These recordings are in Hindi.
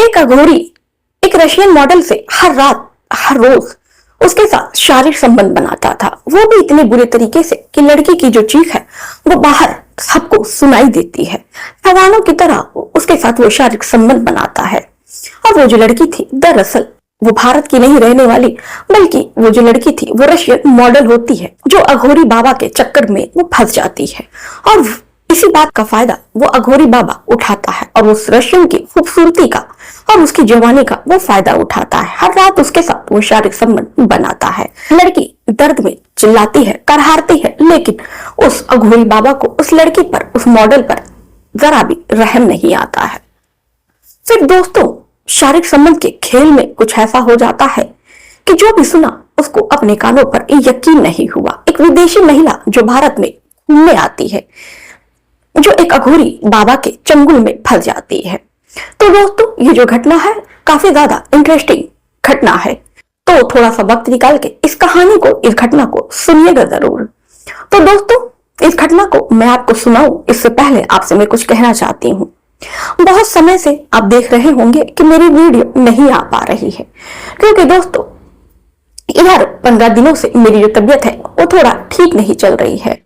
एक अघोरी एक रशियन मॉडल से हर रात हर रोज उसके साथ शारीरिक संबंध बनाता था, वो भी इतने बुरे तरीके से कि लड़की की जो चीख है वो बाहर सबको सुनाई देती है। हैवानों की तरह उसके साथ वो शारीरिक संबंध बनाता है। और वो जो लड़की थी दरअसल वो भारत की नहीं रहने वाली, बल्कि वो जो लड़की थी वो रशियन मॉडल होती है, जो अघोरी बाबा के चक्कर में वो फंस जाती है। और इसी बात का फायदा वो अघोरी बाबा उठाता है और उस रशियन की खूबसूरती का और उसकी जवानी का वो फायदा उठाता है। हर रात उसके साथ वो शारीरिक संबंध बनाता है। लड़की दर्द में चिल्लाती है, करहारती है, लेकिन उस अघोरी बाबा को उस लड़की पर, उस मॉडल पर जरा भी रहम नहीं आता है। फिर दोस्तों, शारीरिक संबंध के खेल में कुछ ऐसा हो जाता है कि जो भी सुना उसको अपने कानों पर यकीन नहीं हुआ। एक विदेशी महिला जो भारत में घूमने आती है, जो एक अघोरी बाबा के चंगुल में फंस जाती है। तो दोस्तों, ये जो घटना है काफी ज्यादा इंटरेस्टिंग घटना है, तो थोड़ा सा वक्त निकाल के इस कहानी को, इस घटना को सुनिएगा जरूर। तो दोस्तों, इस घटना को मैं आपको सुनाऊं इससे पहले आपसे मैं कुछ कहना चाहती हूँ। बहुत समय से आप देख रहे होंगे कि मेरी वीडियो नहीं आ पा रही है, क्योंकि दोस्तों इधर 15 दिनों से मेरी जो तबीयत है वो थोड़ा ठीक नहीं चल रही है,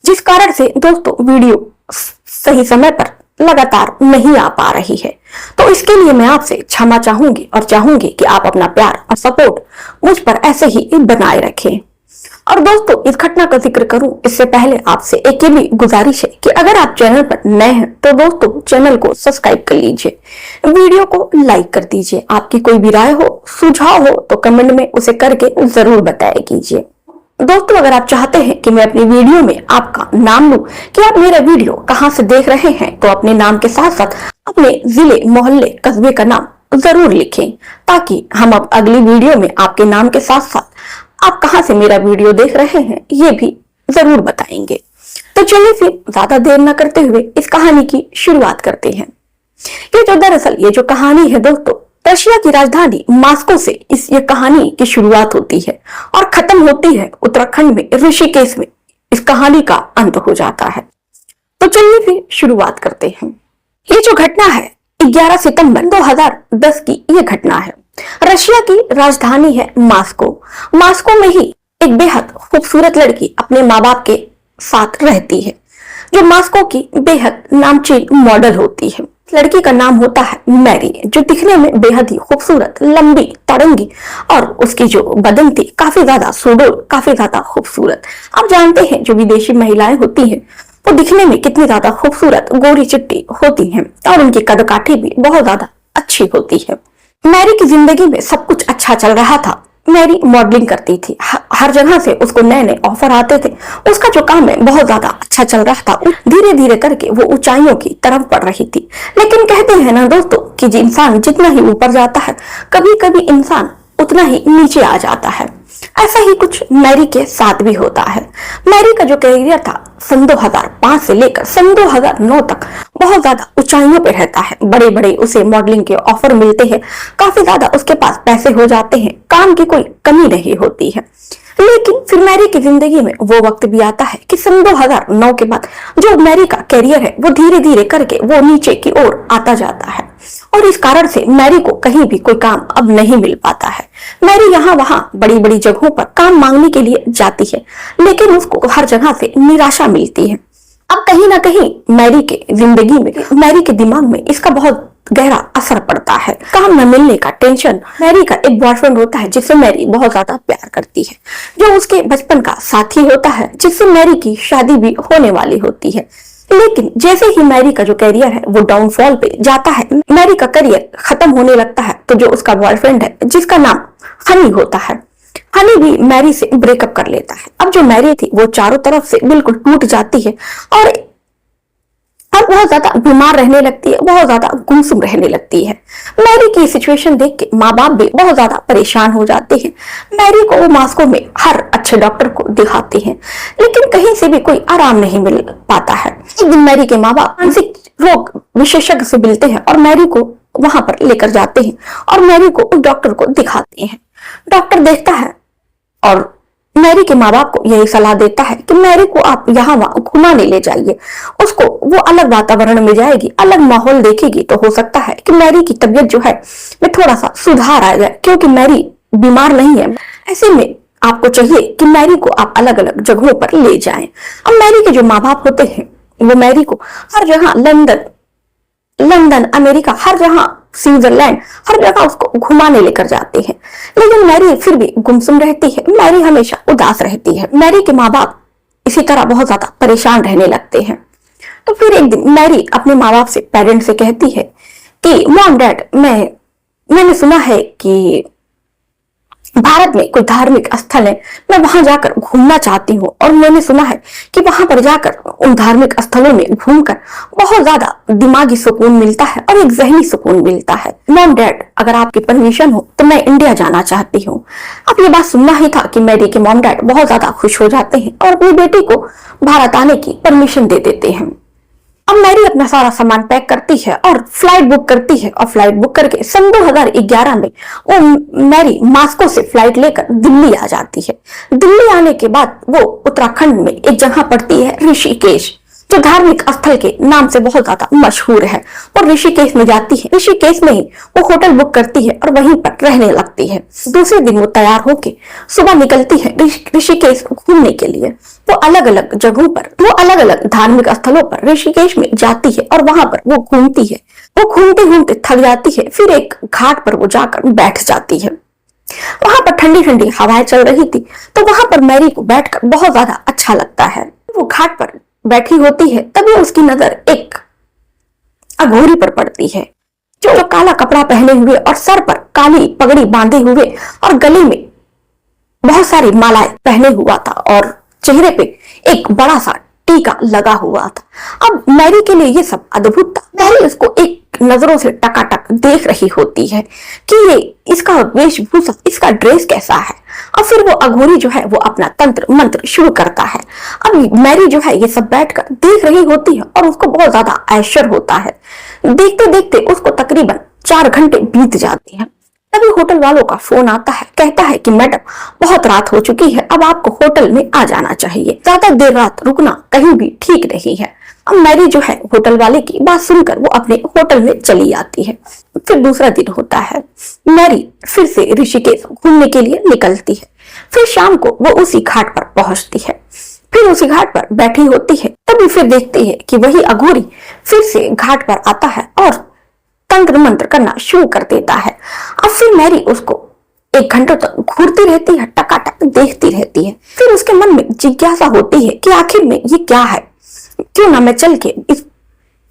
जिस कारण से दोस्तों वीडियो सही समय पर लगातार नहीं आ पा रही है। तो इसके लिए मैं आपसे क्षमा चाहूंगी और चाहूंगी कि आप अपना प्यार और सपोर्ट मुझ पर ऐसे ही बनाए रखें। और दोस्तों, इस घटना का जिक्र करूं इससे पहले आपसे एक भी गुजारिश है कि अगर आप चैनल पर नए हैं तो दोस्तों चैनल को सब्सक्राइब कर लीजिए, वीडियो को लाइक कर दीजिए। आपकी कोई भी राय हो, सुझाव हो तो कमेंट में उसे करके जरूर बताया कीजिए। दोस्तों, अगर आप चाहते हैं कि मैं अपनी वीडियो में आपका नाम लूं कि आप मेरा वीडियो कहां से देख रहे हैं, तो अपने नाम के साथ साथ अपने जिले, मोहल्ले, कस्बे का नाम जरूर लिखें, ताकि हम अब अगली वीडियो में आपके नाम के साथ साथ आप कहां से मेरा वीडियो देख रहे हैं ये भी जरूर बताएंगे। तो चलिए फिर ज्यादा देर न करते हुए इस कहानी की शुरुआत करते हैं। ये जो कहानी है दोस्तों, रशिया की राजधानी मॉस्को से ये कहानी की शुरुआत होती है और खत्म होती है उत्तराखंड में ऋषिकेश में। इस कहानी का अंत हो जाता है। तो चलिए फिर शुरुआत करते हैं। ये जो घटना है 11 सितंबर 2010 की ये घटना है। रशिया की राजधानी है मॉस्को। मॉस्को में ही एक बेहद खूबसूरत लड़की अपने माँ बाप के साथ रहती है, जो मॉस्को की बेहद नामचीन मॉडल होती है। लड़की का नाम होता है मैरी, जो दिखने में बेहद ही खूबसूरत, लंबी, तड़ंगी और उसकी जो बदन थी काफी ज्यादा सुडौल, काफी ज्यादा खूबसूरत। आप जानते हैं जो विदेशी महिलाएं होती हैं वो दिखने में कितनी ज्यादा खूबसूरत, गोरी चिट्टी होती हैं और उनकी कदकाठी भी बहुत ज्यादा अच्छी होती है। मैरी की जिंदगी में सब कुछ अच्छा चल रहा था। मैरी मॉडलिंग करती थी, हर जगह से उसको नए नए ऑफर आते थे। उसका जो काम है बहुत ज्यादा अच्छा चल रहा था। धीरे धीरे करके वो ऊंचाइयों की तरफ बढ़ रही थी। लेकिन कहते हैं ना दोस्तों कि इंसान जितना ही ऊपर जाता है, कभी कभी इंसान उतना ही नीचे आ जाता है। ऐसा ही कुछ मैरी के साथ भी होता है। मैरी का जो करियर था सन 2005 से लेकर सन 2009 तक बहुत ज्यादा ऊंचाइयों पे रहता है। बड़े बड़े उसे मॉडलिंग के ऑफर मिलते हैं, काफी ज्यादा उसके पास पैसे हो जाते हैं, काम की कोई कमी नहीं होती है। लेकिन फिर मैरी की जिंदगी में वो वक्त भी आता है कि सन 2009 के बाद जो मैरी का करियर है वो धीरे धीरे करके वो नीचे की ओर आता जाता है और इस कारण से मैरी को कहीं भी कोई काम अब नहीं मिल पाता है। मैरी यहाँ वहां बड़ी बड़ी जगहों पर काम मांगने के लिए जाती है, लेकिन उसको हर जगह से निराशा मिलती है। अब कहीं ना कहीं मैरी के जिंदगी में, मैरी के दिमाग में इसका बहुत गहरा असर पड़ता है। काम न मिलने का टेंशन। मैरी का एक बॉयफ्रेंड होता है जिससे मैरी बहुत ज्यादा प्यार करती है, जो उसके बचपन का साथी होता है, जिससे मैरी की शादी भी होने वाली होती है। लेकिन जैसे ही मैरी का जो करियर है वो डाउनफॉल पे जाता है, मैरी का करियर खत्म होने लगता है, तो जो उसका बॉयफ्रेंड है जिसका नाम हनी होता है, हनी भी मैरी से ब्रेकअप कर लेता है। अब जो मैरी थी वो चारों तरफ से बिल्कुल टूट जाती है और अब बहुत ज्यादा बीमार रहने लगती है, बहुत ज्यादा गुमसुम रहने लगती है। मैरी की सिचुएशन देख के माँ बाप भी बहुत ज्यादा परेशान हो जाते हैं। मैरी को वो मॉस्को में हर अच्छे डॉक्टर को दिखाते हैं, लेकिन कहीं से भी कोई आराम नहीं मिल पाता है। एक दिन मैरी के माँ बाप मानसिक रोग विशेषज्ञ से मिलते हैं और मैरी को वहां पर लेकर जाते हैं और मैरी को उस डॉक्टर को दिखाते हैं। डॉक्टर देखता है और मैरी के माँ बाप को यही सलाह देता है कि मैरी को आप यहाँ वहां घुमाने ले जाइए, उसको वो अलग वातावरण में जाएगी, अलग माहौल देखेगी, तो हो सकता है कि मैरी की तबीयत जो है में थोड़ा सा सुधार आ जाए, क्योंकि मैरी बीमार नहीं है। ऐसे में आपको चाहिए कि मैरी को आप अलग अलग जगहों पर ले जाएं। अब मैरी के जो माँ बाप होते हैं वो मैरी को हर जगह लंदन, अमेरिका, हर जगह, स्विट्जरलैंड, हर जगह उसको घुमाने लेकर जाते हैं। लेकिन मैरी फिर भी गुमसुम रहती है, मैरी हमेशा उदास रहती है। मैरी के माँ बाप इसी तरह बहुत ज्यादा परेशान रहने लगते हैं। तो फिर एक दिन मैरी अपने माँ बाप से, पेरेंट्स से कहती है कि मॉम डैड, मैंने सुना है कि भारत में कोई धार्मिक स्थल है, मैं वहां जाकर घूमना चाहती हूँ, और मैंने सुना है कि वहां पर जाकर उन धार्मिक स्थलों में घूमकर बहुत ज्यादा दिमागी सुकून मिलता है और एक जहनी सुकून मिलता है। मॉम डैड, अगर आपकी परमिशन हो तो मैं इंडिया जाना चाहती हूँ। अब ये बात सुनना ही था कि मैरी के मॉम डैड बहुत ज्यादा खुश हो जाते हैं और अपनी बेटी को भारत आने की परमिशन दे देते हैं। अब मैरी अपना सारा सामान पैक करती है और फ्लाइट बुक करती है, और फ्लाइट बुक करके सन 2011 में वो मैरी मास्को से फ्लाइट लेकर दिल्ली आ जाती है। दिल्ली आने के बाद वो उत्तराखंड में एक जगह पड़ती है, ऋषिकेश, जो धार्मिक स्थल के नाम से बहुत ज्यादा मशहूर है। और ऋषिकेश में जाती है, ऋषिकेश में ही वो होटल बुक करती है और वहीं पर रहने लगती है। दूसरे दिन वो तैयार होके सुबह निकलती है ऋषिकेश घूमने के लिए। वो अलग अलग जगहों पर, वो अलग अलग धार्मिक स्थलों पर ऋषिकेश में जाती है और वहां पर वो घूमती है। वो घूमते घूमते थक जाती है, फिर एक घाट पर वो जाकर बैठ जाती है। वहां पर ठंडी ठंडी हवाएं चल रही थी, तो वहां पर मैरी को बैठकर बहुत ज्यादा अच्छा लगता है। वो घाट पर बैठी होती है, तभी उसकी नजर एक अघोरी पर पड़ती है, जो काला कपड़ा पहने हुए और सर पर काली पगड़ी बांधे हुए और गले में बहुत सारी मालाएं पहने हुआ था और चेहरे पे एक बड़ा सा टीका लगा हुआ था। अब मैरी के लिए ये सब अद्भुत था। मैरी उसको एक नजरों से टकाटक देख रही होती है कि ये इसका वेशभूषा, इसका ड्रेस कैसा है। अब फिर वो अघोरी जो है वो अपना तंत्र मंत्र शुरू करता है। अब मैरी जो है ये सब बैठकर देख रही होती है और उसको बहुत ज्यादा आश्चर्य होता है। देखते देखते उसको तकरीबन 4 घंटे बीत जाते हैं। तभी होटल वालों का फोन आता है, कहता है कि मैडम, बहुत रात हो चुकी है, अब आपको होटल में आ जाना चाहिए, ज्यादा देर रात रुकना कहीं भी ठीक नहीं है। अब मैरी जो है होटल वाले की बात सुनकर वो अपने होटल में चली आती है। फिर दूसरा दिन होता है, मैरी फिर से ऋषिकेश घूमने के लिए निकलती है। फिर शाम को वो उसी घाट पर पहुंचती है, फिर उसी घाट पर बैठी होती है। तभी फिर देखती है कि वही अघोरी फिर से घाट पर आता है और तंत्र मंत्र करना शुरू कर देता है। अब फिर मैरी उसको 1 घंटे तक घूरती रहती है, टकाटक देखती रहती है। फिर उसके मन में जिज्ञासा होती है कि आखिर में ये क्या है, क्यों ना मैं चल के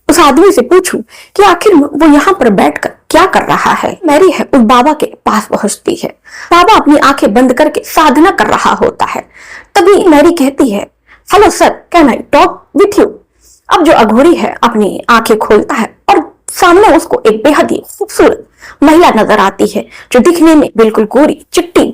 उस आदमी से पूछूं कि आखिर वो यहाँ पर बैठकर क्या कर रहा है। मैरी है उस बाबा के पास पहुंचती है। बाबा अपनी आंखें बंद करके साधना कर रहा होता है। तभी मैरी कहती है, hello sir, can I talk with you. अब जो अघोरी है अपनी आंखें खोलता है और सामने उसको एक बेहद ही खूबसूरत महिला नजर आती है, जो दिखने में बिल्कुल गोरी चिट्टी,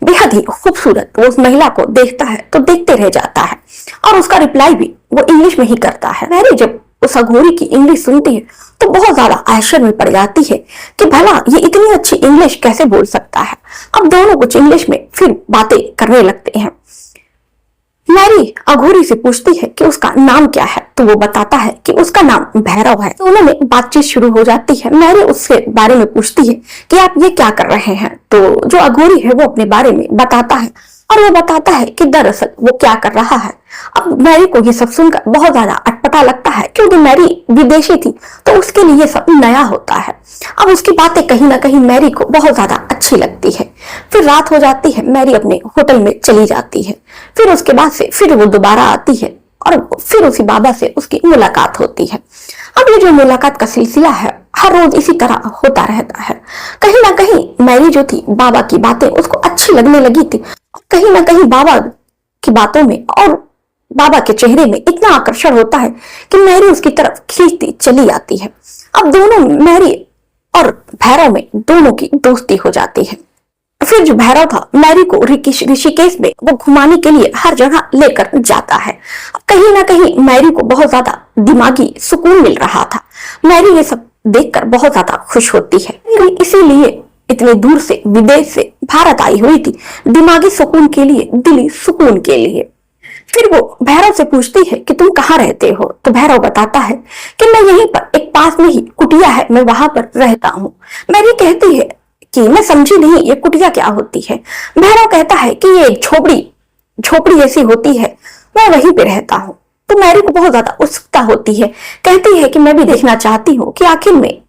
बेहद ही खूबसूरत। वो उस महिला को देखता है तो देखते रह जाता है और उसका रिप्लाई भी वो इंग्लिश में ही करता है। मैरी जब उस अघोरी की इंग्लिश सुनती है तो बहुत ज्यादा आश्चर्य में पड़ जाती है कि भला ये इतनी अच्छी इंग्लिश कैसे बोल सकता है। अब दोनों कुछ इंग्लिश में फिर बातें करने लगते हैं। मैरी अघोरी से पूछती है कि उसका नाम क्या है, तो वो बताता है कि उसका नाम भैरव है। दोनों में बातचीत शुरू हो जाती है। मैरी उससे बारे में पूछती है कि आप ये क्या कर रहे हैं, तो जो अघोरी है वो अपने बारे में बताता है और वो बताता है कि दरअसल वो क्या कर रहा है। अब मैरी को ये सब सुनकर बहुत ज्यादा अटपटा लगता है, क्योंकि मैरी विदेशी थी तो उसके लिए सब नया होता है। अब उसकी बातें कहीं ना कहीं मैरी को बहुत ज्यादा अच्छी लगती है। फिर रात हो जाती है, मैरी अपने होटल में चली जाती है। फिर उसके बाद से फिर वो दोबारा आती है और फिर उसी बाबा से उसकी मुलाकात होती है। अब ये जो मुलाकात का सिलसिला है हर रोज इसी तरह होता रहता है। कहीं ना कहीं मैरी जो थी, बाबा की बातें उसको अच्छी लगने लगी थी। कहीं ना कहीं बाबा की बातों में और बाबा के चेहरे में इतना आकर्षण होता है कि मैरी उसकी तरफ खींचती चली आती है। अब दोनों, मैरी और भैरव में दोनों की दोस्ती हो जाती है। फिर जो भैरव था मैरी को ऋषिकेश में वो घुमाने के लिए हर जगह लेकर जाता है। कहीं ना कहीं मैरी को बहुत ज्यादा दिमागी सुकून मिल रहा था। मैरी ये सब देखकर बहुत ज्यादा खुश होती है। इसीलिए इतने दूर से, विदेश से भारत आई हुई थी, दिमागी सुकून के लिए, दिली सुकून के लिए। फिर वो भैरव से पूछती है कि तुम कहाँ रहते हो? तो भैरव बताता है कि मैं यहीं पर, एक पास में ही कुटिया है, मैं वहां पर रहता हूँ। मैरी कहती है कि मैं समझी नहीं, ये कुटिया क्या होती है? भैरव कहता है कि ये एक झोपड़ी जैसी होती है, मैं वहीं पे रहता हूँ। तो मैरी को बहुत ज्यादा उत्सुकता होती है, कहती है कि मैं भी देखना चाहती हूँ कि आखिर में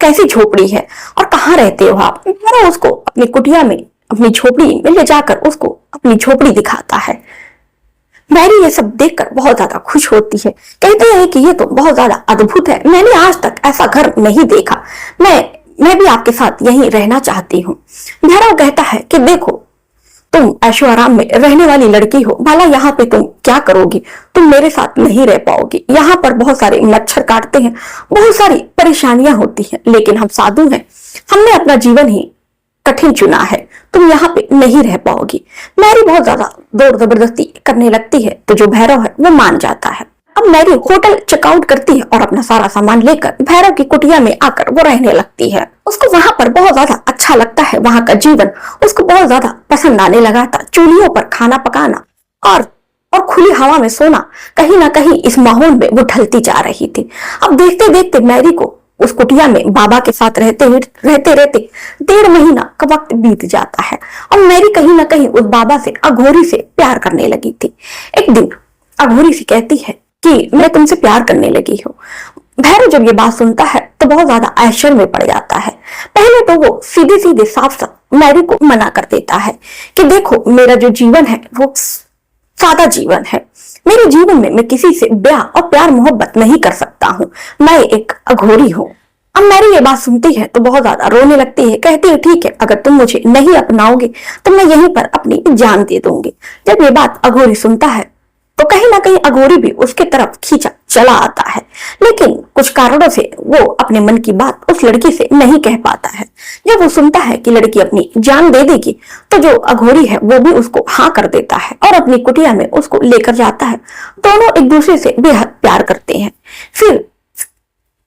कैसी झोपड़ी है और कहाँ रहते हो आप। भैरव उसको अपनी कुटिया में, अपनी झोपड़ी में ले जाकर उसको अपनी झोपड़ी दिखाता है। मैरी ये सब देखकर बहुत ज्यादा खुश होती है, कहती है कि ये तो बहुत ज्यादा अद्भुत है, मैंने आज तक ऐसा घर नहीं देखा, मैं भी आपके साथ यहीं रहना चाहती हूँ। भैरव कहता है कि देखो, तुम ऐशो आराम में रहने वाली लड़की हो, भला यहाँ पे तुम क्या करोगी? तुम मेरे साथ नहीं रह पाओगी। यहाँ पर बहुत सारे मच्छर काटते हैं, बहुत सारी परेशानियां होती हैं, लेकिन हम साधु हैं, हमने अपना जीवन ही कठिन चुना है, तुम यहाँ पे नहीं रह पाओगी। मैरी बहुत ज्यादा जोर जबरदस्ती करने लगती है, तो जो भैरव है वो मान जाता है। अब मैरी होटल चेकआउट करती है और अपना सारा सामान लेकर भैरव की कुटिया में आकर वो रहने लगती है। उसको वहां पर बहुत ज्यादा अच्छा लगता है, वहां का जीवन उसको बहुत ज्यादा पसंद आने लगा था। चूल्हियों पर खाना पकाना और खुली हवा में सोना, कहीं ना कहीं इस माहौल में वो ढलती जा रही थी। अब देखते देखते मैरी को उस कुटिया में बाबा के साथ रहते रहते 1.5 महीना का वक्त बीत जाता है और मैरी कहीं ना कहीं उस बाबा से, अघोरी से प्यार करने लगी थी। एक दिन अघोरी से कहती है कि मैं तुमसे प्यार करने लगी हूँ। भैरव जब ये बात सुनता है तो बहुत ज्यादा आश्चर्य में पड़ जाता है। पहले तो वो सीधे सीधे साफ साफ मैरी को मना कर देता है कि देखो, मेरा जो जीवन है वो सादा जीवन है, मेरे जीवन में मैं किसी से ब्याह और प्यार मोहब्बत नहीं कर सकता हूँ, मैं एक अघोरी हूँ। अब मैरी ये बात सुनती है तो बहुत ज्यादा रोने लगती है, कहती है ठीक है, अगर तुम मुझे नहीं अपनाओगे तो मैं यहीं पर अपनी जान दे दूंगी। जब ये बात अघोरी सुनता है तो कहीं ना कहीं अघोरी भी उसके तरफ खींचा चला आता है, लेकिन कुछ कारणों से वो अपने मन की बात उस लड़की से नहीं कह पाता है। जब वो सुनता है कि लड़की अपनी जान दे देगी तो जो अघोरी है वो भी उसको हाँ कर देता है और अपनी कुटिया में उसको लेकर जाता है। दोनों एक दूसरे से बेहद प्यार करते हैं। फिर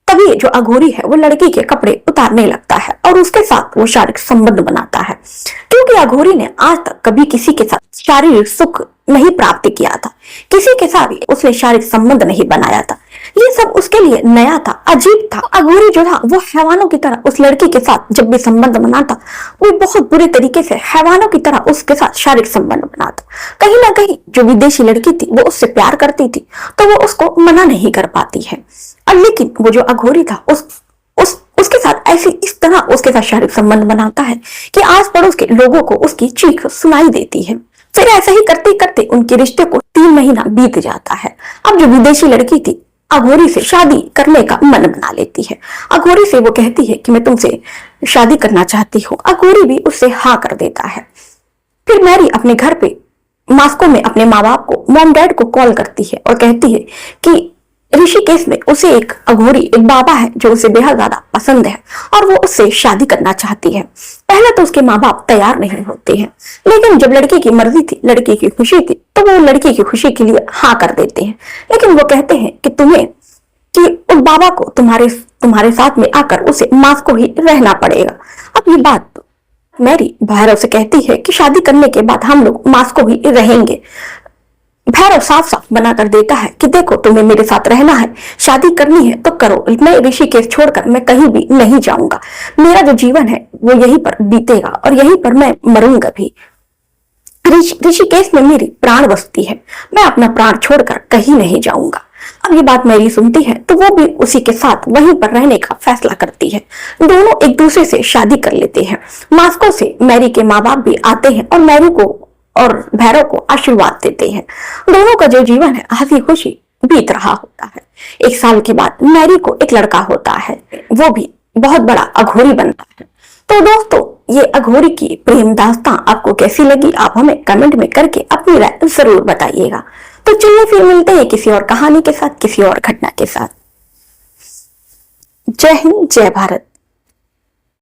तभी जो अघोरी है वो लड़की के कपड़े उतारने लगता है और उसके साथ वो शारीरिक संबंध बनाता है, क्योंकि अघोरी ने आज तक कभी किसी के साथ शारीरिक सुख नहीं प्राप्त किया था, किसी के साथ उसने शारीरिक संबंध नहीं बनाया था। ये सब उसके लिए नया था, अजीब था। अघोरी जो था वो हैवानों की तरह उस लड़की के साथ जब भी संबंध बनाता वो बहुत बुरे तरीके से हैवानों की तरह उसके साथ शारीरिक संबंध बनाता। कहीं ना कहीं जो विदेशी लड़की थी वो उससे प्यार करती थी तो वो उसको मना नहीं कर पाती है। लेकिन वो जो अघोरी था उसके साथ ऐसी इस तरह उसके साथ शारीरिक संबंध बनाता है कि आस पड़ोस के लोगों को उसकी चीख सुनाई देती है। फिर ऐसा ही करते करते उनके रिश्ते को 3 महीना बीत जाता है। अब जो विदेशी लड़की थी अघोरी से शादी करने का मन बना लेती है। अघोरी से वो कहती है कि मैं तुमसे शादी करना चाहती हूँ। अघोरी भी उससे हाँ कर देता है। फिर मैरी अपने घर पे मॉस्को में अपने माँ बाप को, मॉम डैड को कॉल करती है और कहती है कि ऋषिकेश में उसे एक अघोरी, एक बाबा है जो उसे बेहद ज्यादा पसंद है और वो उससे शादी करना चाहती है। पहले तो उसके माँ बाप तैयार नहीं होते हैं, लेकिन जब लड़की की मर्जी थी, लड़की की खुशी थी, तो वो लड़की की खुशी के लिए हाँ कर देते हैं। लेकिन वो कहते हैं कि उस बाबा को तुम्हारे साथ में आकर उसे मॉस्को ही रहना पड़ेगा। अब ये बात मैरी भैरव से कहती है कि शादी करने के बाद हम लोग मॉस्को ही रहेंगे। भैरव साफ साफ मना कर देता है कि देखो, तुम्हें मेरे साथ रहना है, शादी करनी है तो करो, मैं ऋषिकेश छोड़कर मैं कहीं भी नहीं जाऊंगा। मेरा जो जीवन है वो यहीं पर बीतेगा और यहीं पर मैं मरूंगा भी। ऋषिकेश में मेरी प्राण बसती है, मैं अपना प्राण छोड़कर कहीं नहीं जाऊंगा। अब ये बात मैरी सुनती है तो वो भी उसी के साथ वहीं पर रहने का फैसला करती है। दोनों एक दूसरे से शादी कर लेते हैं। मॉस्को से मैरी के माँ बाप भी आते हैं और मैरी को और भैरव को आशीर्वाद देते हैं। दोनों का जो जीवन है हंसी खुशी बीत रहा होता है। 1 साल के बाद मैरी को एक लड़का होता है, वो भी बहुत बड़ा अघोरी बनता है। तो दोस्तों, ये अघोरी की प्रेम दास्तां आपको कैसी लगी, आप हमें कमेंट में करके अपनी राय जरूर बताइएगा। तो चलिए फिर मिलते हैं किसी और कहानी के साथ, किसी और घटना के साथ। जय हिंद, जय भारत।